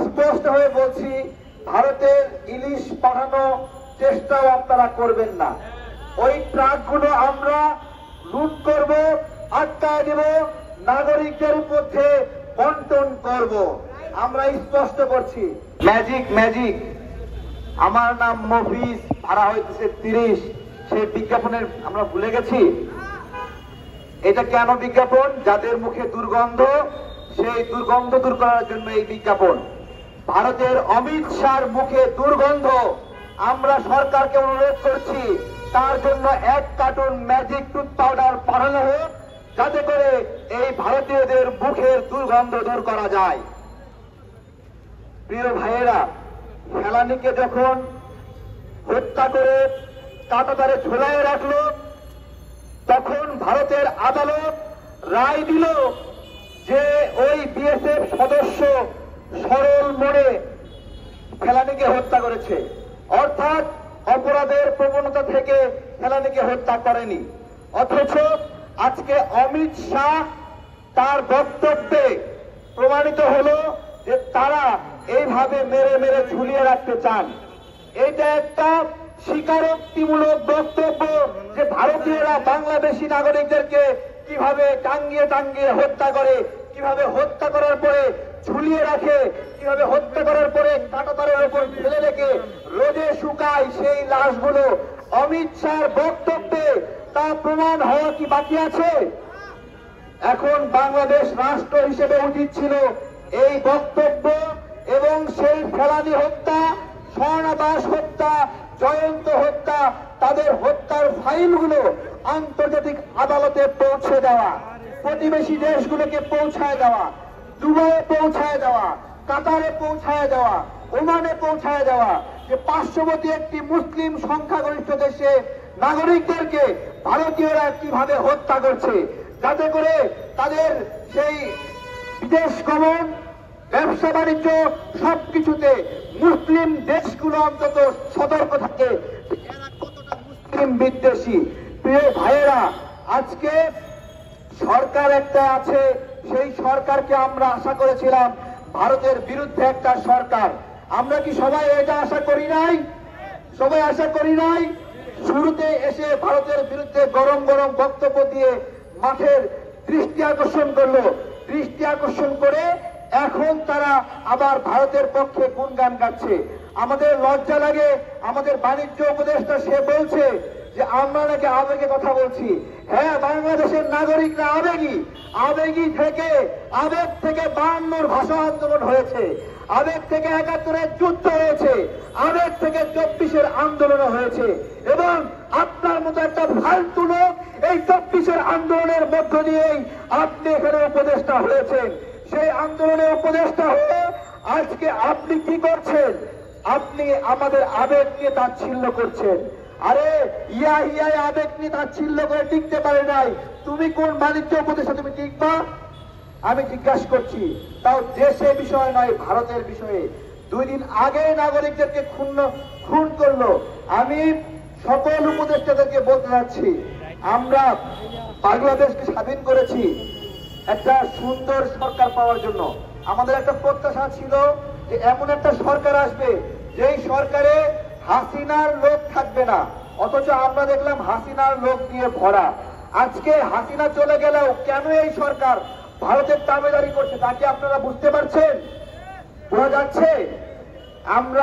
স্পষ্ট হয়ে বলছি, ভারতের ইলিশ পাঠানো চেষ্টাও আপনারা করবেন না। ওই ট্রাকগুলো আমরা লুট করব, আটকায় দেব, নাগরিকদের মধ্যে বন্টন করব। আমরা স্পষ্ট করছি, ম্যাজিক ম্যাজিক, আমার নাম মফিজ, ভাড়া হইতেছে 30, সেই বিজ্ঞাপনের আমরা ভুলে গেছি। এটা কেন বিজ্ঞাপন? যাদের মুখে দুর্গন্ধ, সেই দুর্গন্ধ দূর করার জন্য এই বিজ্ঞাপন। ভারতের অমিত শাহর মুখে দুর্গন্ধ, আমরা সরকারকে অনুরোধ করছি তার জন্য 1 কার্টুন ম্যাজিক টুথ পাউডার পাঠানো হোক, যাতে করে এই ভারতীয়দের মুখের দুর্গন্ধ দূর করা যায়। প্রিয় ভাইয়েরা, ফেলানীকে যখন হত্যা করে কাঁটাতারে ঝোলায় রাখলো, তখন ভারতের আদালত রায় দিল যে ওই বিএসএফ সদস্য সরল মনে ফেলানীকে হত্যা করেছে, অর্থাৎ অপরাধের প্রবণতা থেকে ফেলানীকে হত্যা করেনি। অথচ আজকে অমিত শাহ তার বক্তব্যে প্রমাণিত হলো যে তারা এইভাবে মেরে মেরে ঝুলিয়ে রাখতে চান। এটা একটা স্বীকারোক্তিমূলক বক্তব্য যে ভারতীয়রা বাংলাদেশি নাগরিকদেরকে কিভাবে টাঙ্গিয়ে টাঙ্গিয়ে হত্যা করে, কিভাবে হত্যা করার পরে ঝুলিয়ে রাখে, কিভাবে হত্যা করার পরে কাঁটাতারের উপর ফেলে রেখে রোদে শুকায় সেই লাশগুলো। অমিত শাহর বক্তব্যে তা প্রমাণ হওয়া কি বাকি আছে? এখন বাংলাদেশ রাষ্ট্র হিসেবে উচিত ছিল এই বক্তব্য এবং সেই ফেলানী হত্যা, স্বর্ণা দাস হত্যা, জয়ন্ত হত্যা, তাদের হত্যার ফাইলগুলো আন্তর্জাতিক আদালতে পৌঁছে দেওয়া, প্রতিবেশী দেশগুলোকে পৌঁছায় দেওয়া, দুবাইয়ে পৌঁছায় দেওয়া, কাতারে পৌঁছায় দেওয়া, ওমানে পৌঁছায় দেওয়া, যে পার্শ্ববর্তী একটি মুসলিম সংখ্যাগরিষ্ঠ দেশে নাগরিকদেরকে ভারতীয়রা কিভাবে হত্যা করছে, যাতে করে তাদের সেই বিদেশ গমন, ব্যবসা বাণিজ্য সবকিছুতে মুসলিম দেশগুলো অন্তত সতর্ক থাকে এরা কতটা মুসলিম বিদ্বেষী। প্রিয় ভাইয়েরা, আজকে সরকার একটা আছে, সেই সরকারকে আমরা আশা করেছিলাম ভারতের বিরুদ্ধে একটা সরকার। আমরা কি সবাই এটা আশা করি নাই? সবাই আশা করি নাই? শুরুতে এসে ভারতের বিরুদ্ধে গরম গরম বক্তব্য দিয়ে মাঠের দৃষ্টি আকর্ষণ করলো, দৃষ্টি আকর্ষণ করে এখন তারা আবার ভারতের পক্ষে গুণগান গাচ্ছে। আমাদের লজ্জা লাগে। আমাদের বাণিজ্য উপদেষ্টা সে বলছে যে আমরা নাকি আবেগে কথা বলছি। হ্যাঁ, বাংলাদেশের নাগরিকরা আবেগী, আবেগী থেকে আবেগ থেকে 52 ভাষা আন্দোলন হয়েছে, আবেগ থেকে 71-এর যুদ্ধ হয়েছে, আবেগ থেকে 24-এর আন্দোলন হয়েছে, এবং আপনার মতো একটা ফালতু লোক এই 24-এর আন্দোলনের মধ্য দিয়েই আপনি এখানে উপদেষ্টা হয়েছেন। সেই আন্দোলনে উপদেষ্টা হয়ে আজকে আপনি কি করছেন? আপনি আমাদের আবেগ নিয়ে তাচ্ছিল্য করছেন। আরে ইয়াই আবেগ নিয়ে তাচ্ছিল্য করে টিকতে পারে নাই, তুমি কোন বাণিজ্য উপদেষ্টা তুমি টিকবা? আমি জিজ্ঞাসা করছি, তাও দেশের বিষয় নয়, ভারতের বিষয়ে। 2 দিন আগে নাগরিকদেরকে খুন করলো। আমি সকল উপদেষ্টাদেরকে বলতে চাচ্ছি, আমরা বাংলাদেশকে স্বাধীন করেছি একটা সুন্দর সরকার পাওয়ার জন্য। আমাদের একটা প্রত্যাশা ছিল যে এমন একটা সরকার আসবে যেই সরকারে হাসিনার লোক থাকবে না, অথচ আমরা দেখলাম হাসিনার লোক দিয়ে ভরা। আজকে হাসিনা চলে গেলেও কেন এই সরকার ভারতের তাবেদারি করছে তা কি আপনারা বুঝতে পারছেন? বোঝা যাচ্ছে? আমরা